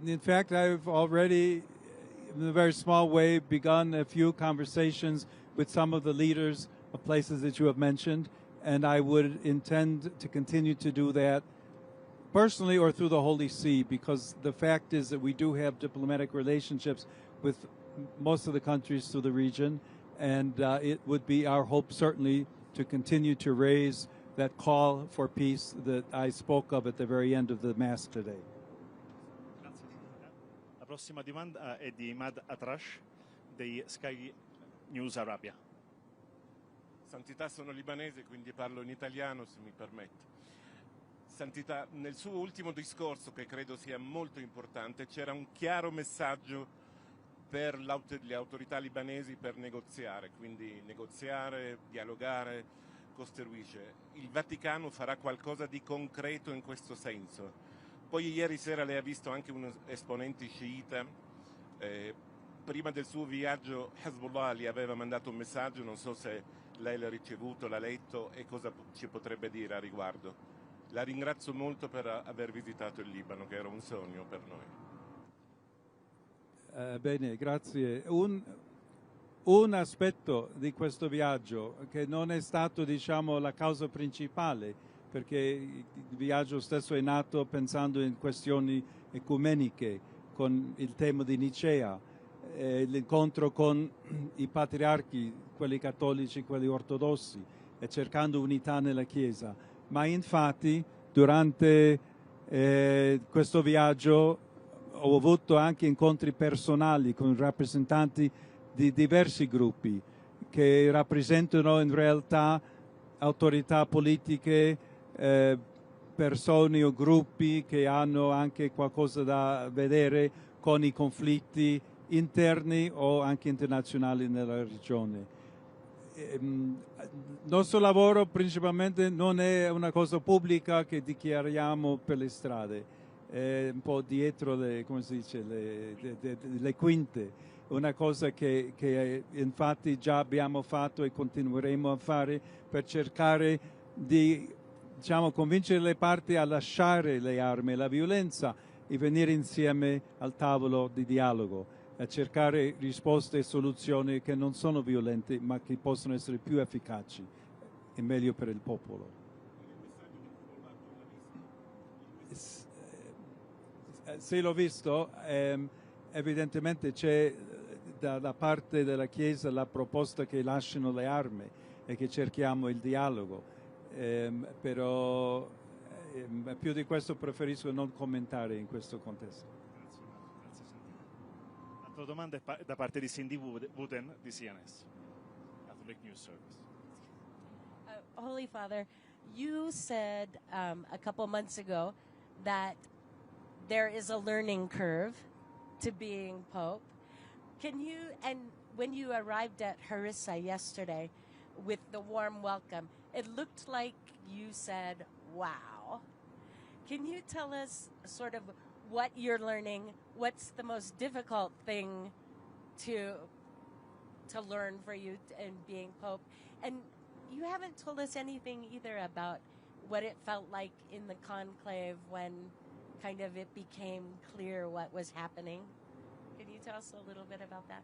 In fact, I've already, in a very small way, begun a few conversations with some of the leaders of places that you have mentioned, and I would intend to continue to do that personally or through the Holy See, because the fact is that we do have diplomatic relationships with most of the countries through the region, and it would be our hope certainly to continue to raise that call for peace that I spoke of at the very end of the Mass today. La prossima domanda è di Imad Atrash dei Sky News Arabia. Santità, sono libanese, quindi parlo in italiano, se mi permette. Santità, nel suo ultimo discorso, che credo sia molto importante, c'era un chiaro messaggio per le autorità libanesi per negoziare, quindi negoziare, dialogare, costruisce. Il Vaticano farà qualcosa di concreto in questo senso. Poi ieri sera lei ha visto anche un esponente sciita, prima del suo viaggio Hezbollah gli aveva mandato un messaggio, non so se lei l'ha ricevuto, l'ha letto e cosa ci potrebbe dire a riguardo. La ringrazio molto per aver visitato il Libano, che era un sogno per noi. Bene, grazie. Un aspetto di questo viaggio che non è stato, diciamo, la causa principale, perché il viaggio stesso è nato pensando in questioni ecumeniche, con il tema di Nicea, l'incontro con i patriarchi, quelli cattolici, quelli ortodossi, e cercando unità nella Chiesa. Ma infatti durante questo viaggio ho avuto anche incontri personali con rappresentanti di diversi gruppi che rappresentano in realtà autorità politiche, persone o gruppi che hanno anche qualcosa da vedere con i conflitti interni o anche internazionali nella regione. Il nostro lavoro principalmente non è una cosa pubblica che dichiariamo per le strade, è un po' dietro le, come si dice, le quinte, una cosa che infatti già abbiamo fatto e continueremo a fare per cercare di, diciamo, convincere le parti a lasciare le armi e la violenza e venire insieme al tavolo di dialogo, a cercare risposte e soluzioni che non sono violente ma che possono essere più efficaci e meglio per il popolo. Se l'ho visto, evidentemente c'è da parte della Chiesa la proposta che lasciano le armi e che cerchiamo il dialogo, però più di questo preferisco non commentare in questo contesto. L'altra domanda è da parte di Cindy Wooten di CNS, Catholic News Service. Holy Father, you said a couple months ago that there is a learning curve to being Pope. Can you, and when you arrived at Harissa yesterday with the warm welcome, it looked like you said, wow. Can you tell us sort of what you're learning? What's the most difficult thing to learn for you in being Pope? And you haven't told us anything either about what it felt like in the conclave when kind of it became clear what was happening. Can you tell us a little bit about that?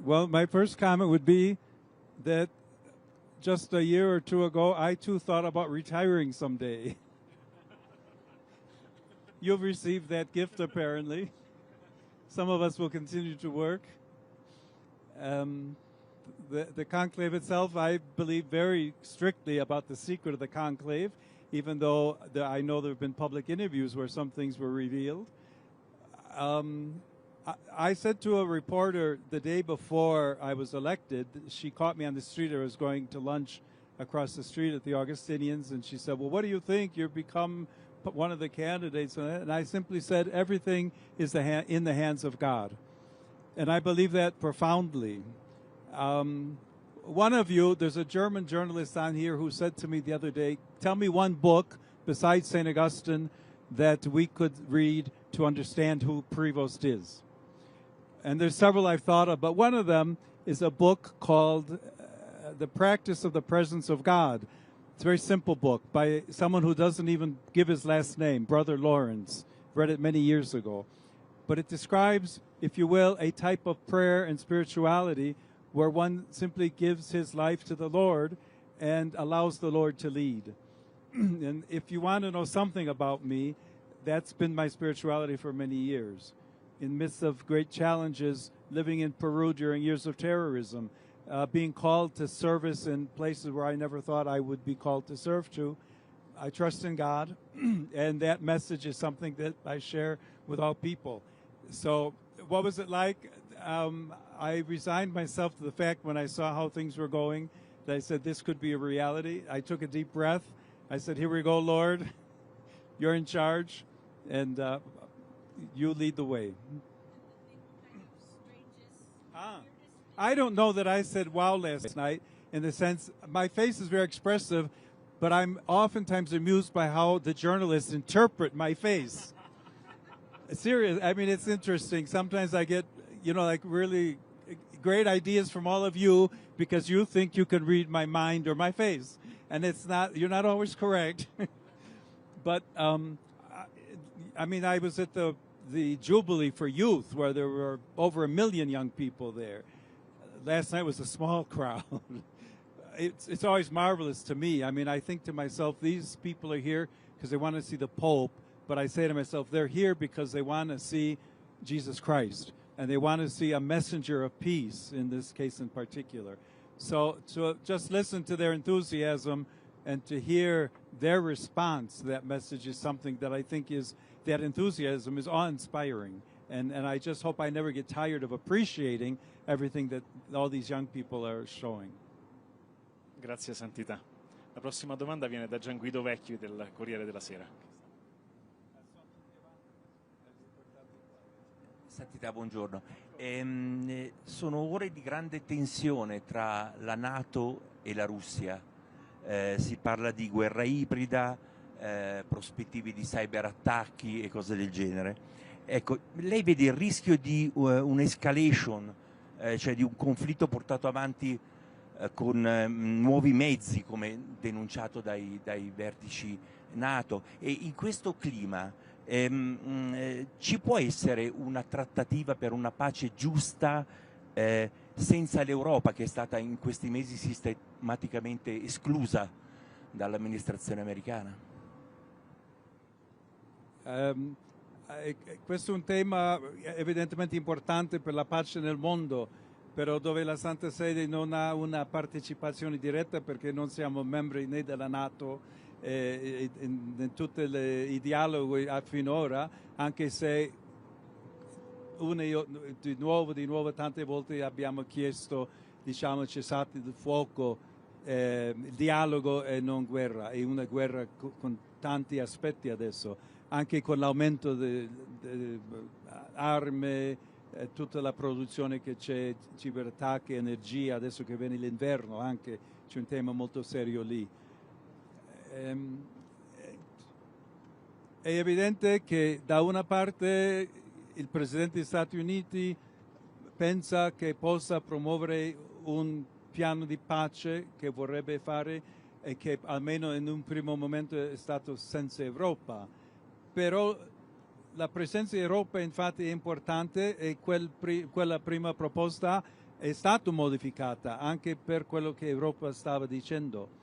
Well, my first comment would be that just a year or two ago, I too thought about retiring someday. You've received that gift, apparently. Some of us will continue to work. The conclave itself, I believe very strictly about the secret of the conclave, even though I know there have been public interviews where some things were revealed. I said to a reporter the day before I was elected, she caught me on the street, I was going to lunch across the street at the Augustinians, and she said, well, what do you think? You've become one of the candidates. And I simply said, everything is in the hands of God. And I believe that profoundly. One of you, there's a German journalist on here who said to me the other day, tell me one book besides St. Augustine that we could read to understand who Prevost is. And there's several I've thought of, but one of them is a book called The Practice of the Presence of God It's a very simple book by someone who doesn't even give his last name, Brother Lawrence. Read it many years ago. But it describes, if you will, a type of prayer and spirituality where one simply gives his life to the Lord and allows the Lord to lead. And if you want to know something about me, that's been my spirituality for many years. In the midst of great challenges, living in Peru during years of terrorism, being called to service in places where I never thought I would be called to serve to, I trust in God, and that message is something that I share with all people. So what was it like? I resigned myself to the fact when I saw how things were going that I said this could be a reality. I took a deep breath. I said, here we go, Lord. You're in charge, and you lead the way. I don't know that I said wow last night in the sense my face is very expressive, but I'm oftentimes amused by how the journalists interpret my face. Serious. I mean, it's interesting. Sometimes I get, like really great ideas from all of you because you think you can read my mind or my face. And it's not, you're not always correct. But, I mean, I was at the Jubilee for Youth where there were over 1 million young people there. Last night was a small crowd. It's always marvelous to me. I mean, I think to myself, these people are here because they want to see the Pope. But I say to myself, they're here because they want to see Jesus Christ. And they want to see a messenger of peace, in this case in particular. So to just listen to their enthusiasm and to hear their response to that message is something that I think that enthusiasm is awe-inspiring. And I just hope I never get tired of appreciating everything that all these young people are showing. Grazie Santità. La prossima domanda viene da Gian Guido Vecchio del Corriere della Sera. Santità, buongiorno. Sono ore di grande tensione tra la NATO e la Russia. Si parla di guerra ibrida, prospettive di cyberattacchi e cose del genere. Ecco, lei vede il rischio di un'escalation, cioè di un conflitto portato avanti con nuovi mezzi, come denunciato dai vertici NATO. E in questo clima ci può essere una trattativa per una pace giusta senza l'Europa, che è stata in questi mesi sistematicamente esclusa dall'amministrazione americana? Questo è un tema evidentemente importante per la pace nel mondo, però dove la Santa Sede non ha una partecipazione diretta perché non siamo membri né della NATO in tutti i dialoghi finora, anche se di nuovo tante volte abbiamo chiesto, cessate il fuoco, dialogo e non guerra. È una guerra con tanti aspetti adesso, anche con l'aumento di armi, tutta la produzione che c'è, ciberattacchi, energia, adesso che viene l'inverno anche c'è un tema molto serio lì. È evidente che da una parte il Presidente degli Stati Uniti pensa che possa promuovere un piano di pace che vorrebbe fare e che almeno in un primo momento è stato senza Europa. Però la presenza di Europa infatti è importante e quella prima proposta è stata modificata anche per quello che Europa stava dicendo.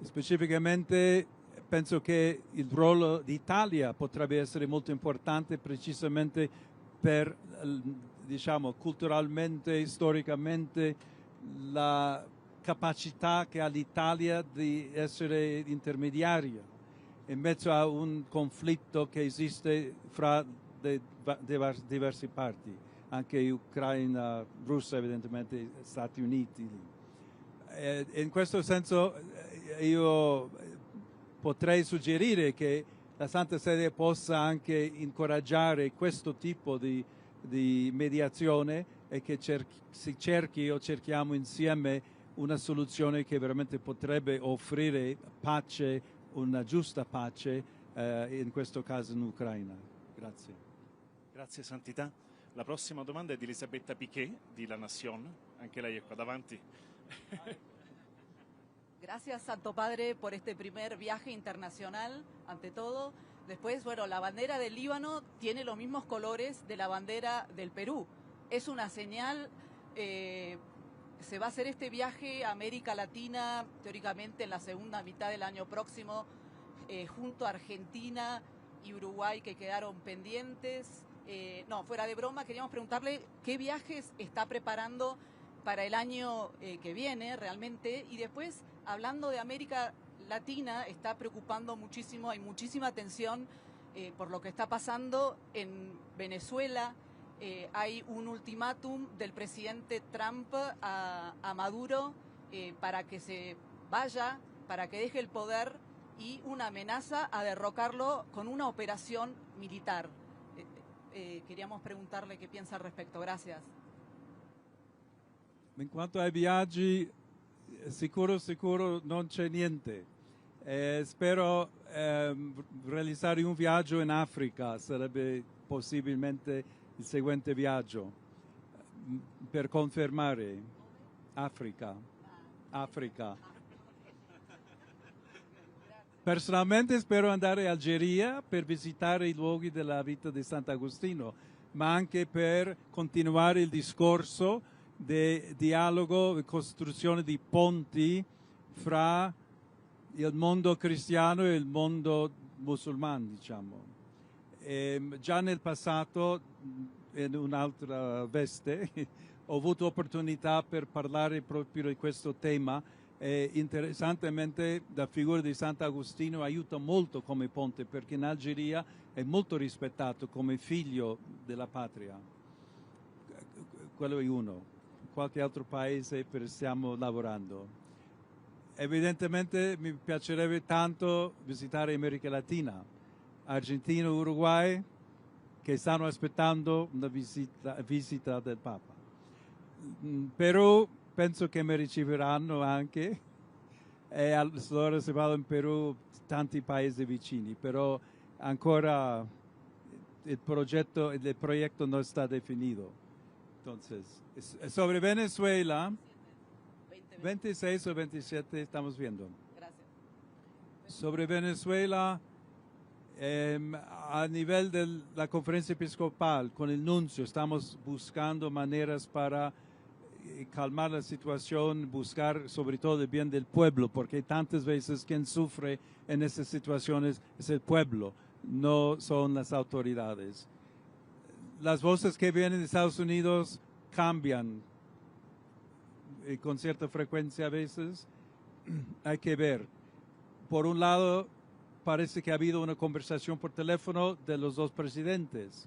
Specificamente penso che il ruolo d'Italia potrebbe essere molto importante precisamente per, culturalmente, storicamente, la capacità che ha l'Italia di essere intermediaria in mezzo a un conflitto che esiste fra diverse parti, anche Ucraina, Russia evidentemente, Stati Uniti. In questo senso io potrei suggerire che la Santa Sede possa anche incoraggiare questo tipo di mediazione e che cerchiamo insieme una soluzione che veramente potrebbe offrire pace, una giusta pace, in questo caso in Ucraina. Grazie. Grazie Santità. La prossima domanda è di Elisabetta Piquet di La Nation, anche lei è qua davanti. Gracias, Santo Padre, por este primer viaje internacional, ante todo. Después, bueno, la bandera del Líbano tiene los mismos colores de la bandera del Perú. Es una señal, se va a hacer este viaje a América Latina, teóricamente en la segunda mitad del año próximo, junto a Argentina y Uruguay, que quedaron pendientes. No, fuera de broma, queríamos preguntarle qué viajes está preparando para el año que viene realmente. Y después, hablando de América Latina, está preocupando muchísimo, hay muchísima tensión por lo que está pasando en Venezuela. Hay un ultimátum del presidente Trump a Maduro para que se vaya, para que deje el poder, y una amenaza a derrocarlo con una operación militar. Queríamos preguntarle qué piensa al respecto. Gracias. In quanto ai viaggi, sicuro non c'è niente. Spero realizzare un viaggio in Africa, sarebbe possibilmente il seguente viaggio, per confermare Africa. Personalmente spero andare in Algeria per visitare i luoghi della vita di Sant'Agostino, ma anche per continuare il discorso di dialogo e costruzione di ponti fra il mondo cristiano e il mondo musulmano, diciamo. Già nel passato, in un'altra veste, ho avuto opportunità per parlare proprio di questo tema. Interessantemente la figura di Sant'Agostino aiuta molto come ponte, perché in Algeria è molto rispettato come figlio della patria. Quello è uno. Qualche altro paese stiamo lavorando. Evidentemente mi piacerebbe tanto visitare America Latina, Argentina, Uruguay, che stanno aspettando una visita del Papa. Perù, penso che mi riceveranno anche, e allora se vado in Perù tanti paesi vicini, però ancora il proyecto no está definido. Entonces, sobre Venezuela, 26 o 27 estamos viendo. Gracias. Sobre Venezuela, a nivel de la conferencia episcopal, con el nuncio, estamos buscando maneras para calmar la situación, buscar sobre todo el bien del pueblo, porque tantas veces quien sufre en estas situaciones es el pueblo, no son las autoridades. Las voces que vienen de Estados Unidos cambian con cierta frecuencia a veces. Hay que ver. Por un lado, parece que ha habido una conversación por teléfono de los dos presidentes.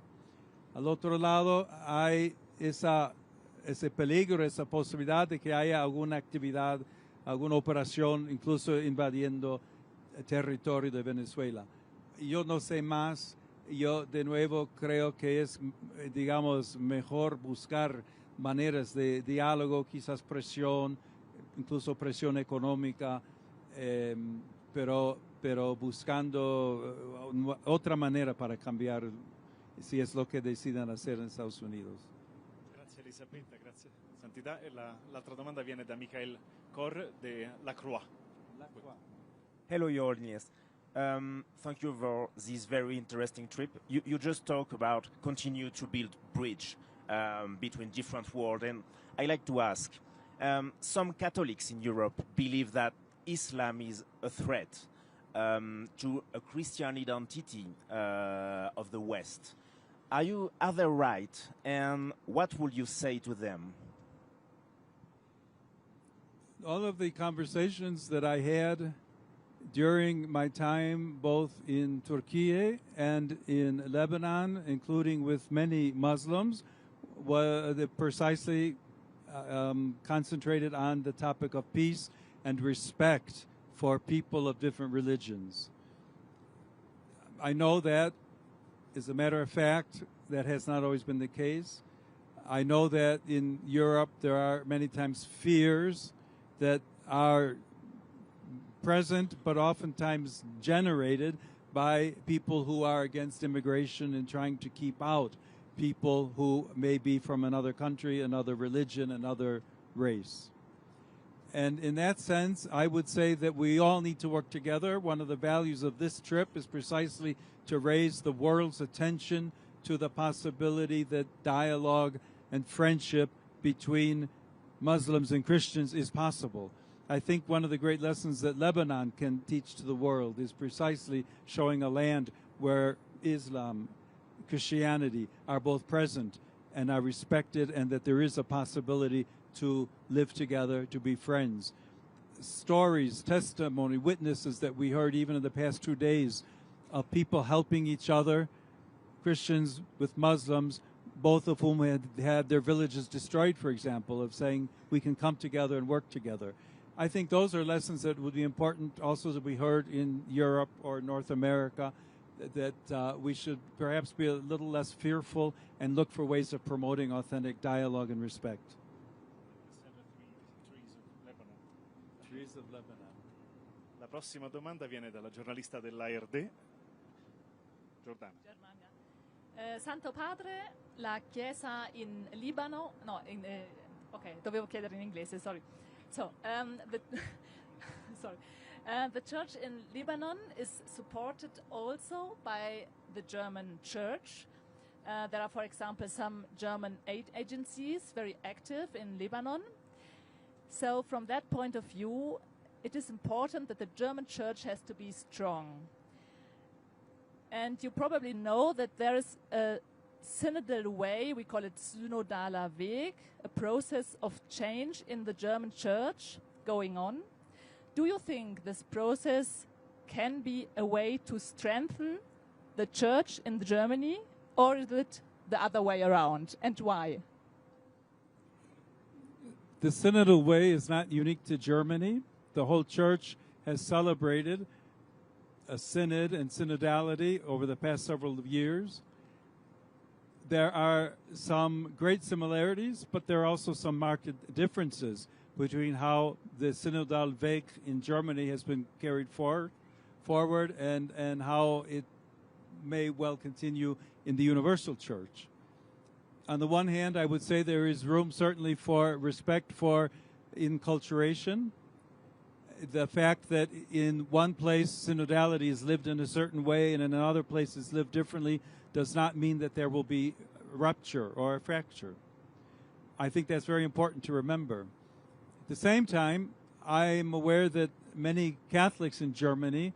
Al otro lado, hay ese peligro, esa posibilidad de que haya alguna actividad, alguna operación, incluso invadiendo el territorio de Venezuela. Yo no sé más. Yo de nuevo creo que es, digamos, mejor buscar maneras de diálogo, quizás presión, incluso presión económica, pero buscando otra manera para cambiar, si es lo que decidan hacer en Estados Unidos. Grazie Elisabetta, grazie Santità. E l'altra domanda viene da Michael Cor de La Croix. Hello, Your Holiness. Thank you for this very interesting trip. You just talk about continue to build bridge between different worlds, and I like to ask, some Catholics in Europe believe that Islam is a threat to a Christian identity of the West. Are they right, and what would you say to them? All of the conversations that I had during my time both in Turkey and in Lebanon, including with many Muslims, were precisely concentrated on the topic of peace and respect for people of different religions. I know that, as a matter of fact, that has not always been the case. I know that in Europe there are many times fears that are present but oftentimes generated by people who are against immigration and trying to keep out people who may be from another country, another religion, another race. And in that sense, I would say that we all need to work together. One of the values of this trip is precisely to raise the world's attention to the possibility that dialogue and friendship between Muslims and Christians is possible. I think one of the great lessons that Lebanon can teach to the world is precisely showing a land where Islam, Christianity are both present and are respected, and that there is a possibility to live together, to be friends. Stories, testimony, witnesses that we heard even in the past 2 days of people helping each other, Christians with Muslims, both of whom had their villages destroyed, for example, of saying we can come together and work together. I think those are lessons that would be important also to be heard in Europe or North America, that we should perhaps be a little less fearful and look for ways of promoting authentic dialogue and respect. Trees of Lebanon. La prossima domanda viene dalla giornalista dell'ARD, Giordana. Santo Padre, la Chiesa in Libano, ok, dovevo chiedere in inglese, sorry. So, the church in Lebanon is supported also by the German church. There are, for example, some German aid agencies very active in Lebanon. So from that point of view, it is important that the German church has to be strong. And you probably know that there is a synodal way, we call it synodaler Weg, a process of change in the German church going on. Do you think this process can be a way to strengthen the church in Germany, or is it the other way around, and why? The synodal way is not unique to Germany. The whole church has celebrated a synod and synodality over the past several years. There are some great similarities, but there are also some marked differences between how the synodal Weg in Germany has been carried forward and how it may well continue in the universal church. On the one hand, I would say there is room certainly for respect for enculturation. The fact that in one place synodality is lived in a certain way and in another place is lived differently does not mean that there will be rupture or a fracture. I think that's very important to remember. At the same time, I am aware that many Catholics in Germany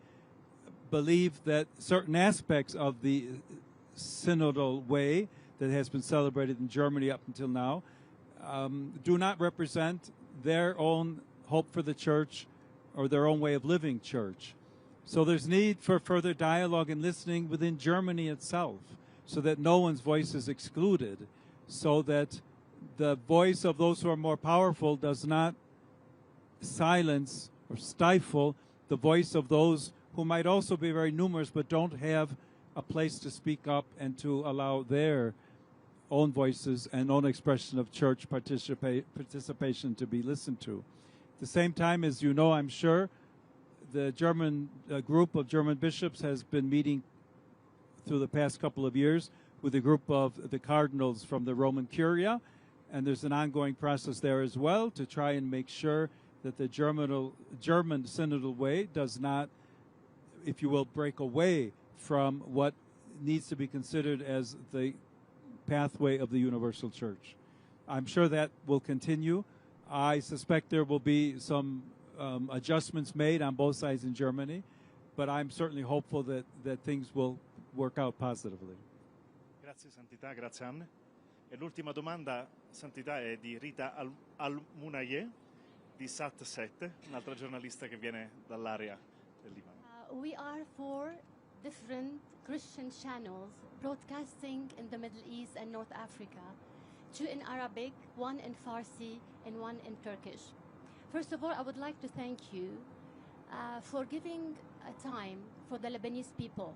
believe that certain aspects of the synodal way that has been celebrated in Germany up until now do not represent their own hope for the church or their own way of living church. So there's need for further dialogue and listening within Germany itself so that no one's voice is excluded, so that the voice of those who are more powerful does not silence or stifle the voice of those who might also be very numerous but don't have a place to speak up and to allow their own voices and own expression of church participation to be listened to. At the same time, as you know, I'm sure, the German group of German bishops has been meeting through the past couple of years with a group of the cardinals from the Roman Curia, and there's an ongoing process there as well to try and make sure that the German synodal way does not, if you will, break away from what needs to be considered as the pathway of the universal church. I'm sure that will continue. I suspect there will be some adjustments made on both sides in Germany, but I'm certainly hopeful that things will work out positively. Grazie Santità, grazie Anne. E l'ultima domanda, Santità, è di Rita Al-Munaye di Sat7, un'altra giornalista che viene dall'area del Libano. We are 4 different Christian channels broadcasting in the Middle East and North Africa, 2 in Arabic, 1 in Farsi, and 1 in Turkish. First of all, I would like to thank you for giving a time for the Lebanese people.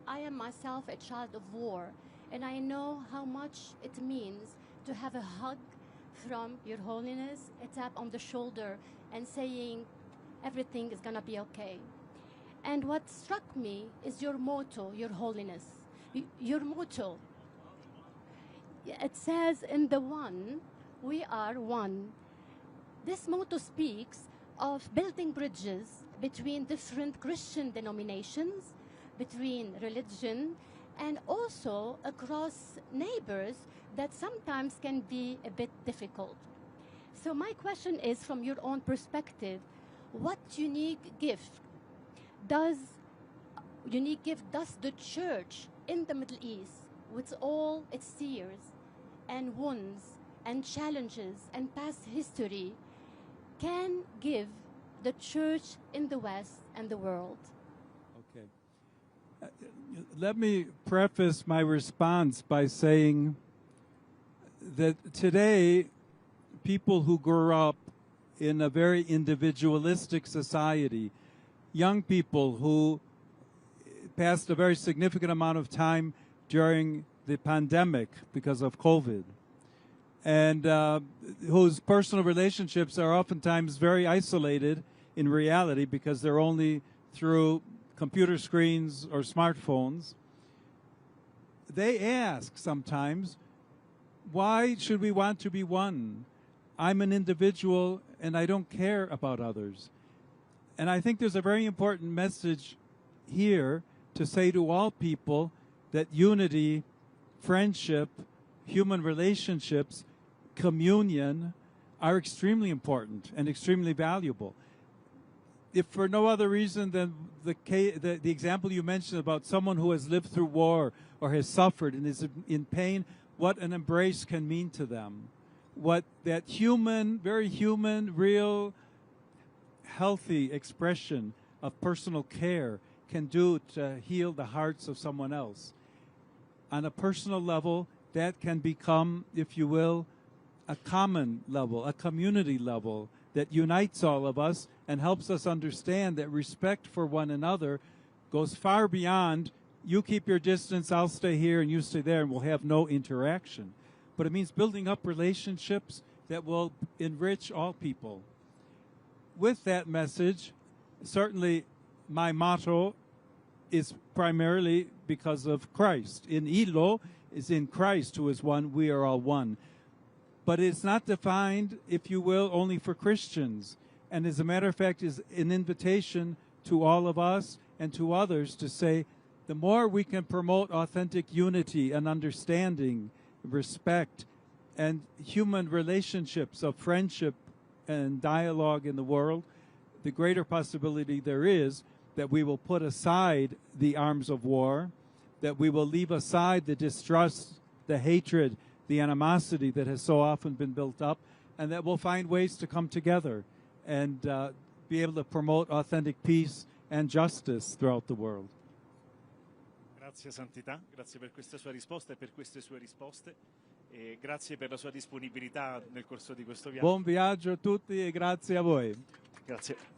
I am myself a child of war, and I know how much it means to have a hug from Your Holiness, a tap on the shoulder, and saying everything is gonna be okay. And what struck me is your motto, Your Holiness. Your motto. It says in the one, we are one. This motto speaks of building bridges between different Christian denominations, between religion, and also across neighbors that sometimes can be a bit difficult. So my question is, from your own perspective, what unique gift does the church in the Middle East, with all its tears and wounds and challenges and past history, can give the church in the West and the world? Okay. Let me preface my response by saying that today, people who grew up in a very individualistic society, young people who passed a very significant amount of time during the pandemic because of COVID, and whose personal relationships are oftentimes very isolated in reality because they're only through computer screens or smartphones. They ask sometimes, why should we want to be one? I'm an individual and I don't care about others. And I think there's a very important message here to say to all people that unity, friendship, human relationships, communion are extremely important and extremely valuable. If for no other reason than the example you mentioned about someone who has lived through war or has suffered and is in pain, what an embrace can mean to them. What that human, very human, real, healthy expression of personal care can do to heal the hearts of someone else. On a personal level, that can become, if you will, a common level, a community level that unites all of us and helps us understand that respect for one another goes far beyond, you keep your distance, I'll stay here and you stay there, and we'll have no interaction. But it means building up relationships that will enrich all people. With that message, certainly my motto is primarily because of Christ. In Ilo is in Christ, who is one, we are all one. But it's not defined, if you will, only for Christians. And as a matter of fact, is an invitation to all of us and to others to say, the more we can promote authentic unity and understanding, respect, and human relationships of friendship and dialogue in the world, the greater possibility there is that we will put aside the arms of war, that we will leave aside the distrust, the hatred, the animosity that has so often been built up, and that we'll find ways to come together and be able to promote authentic peace and justice throughout the world. Grazie Santità, grazie per questa sua risposta e per queste sue risposte, e grazie per la sua disponibilità nel corso di questo viaggio. Buon viaggio a tutti e grazie a voi. Grazie.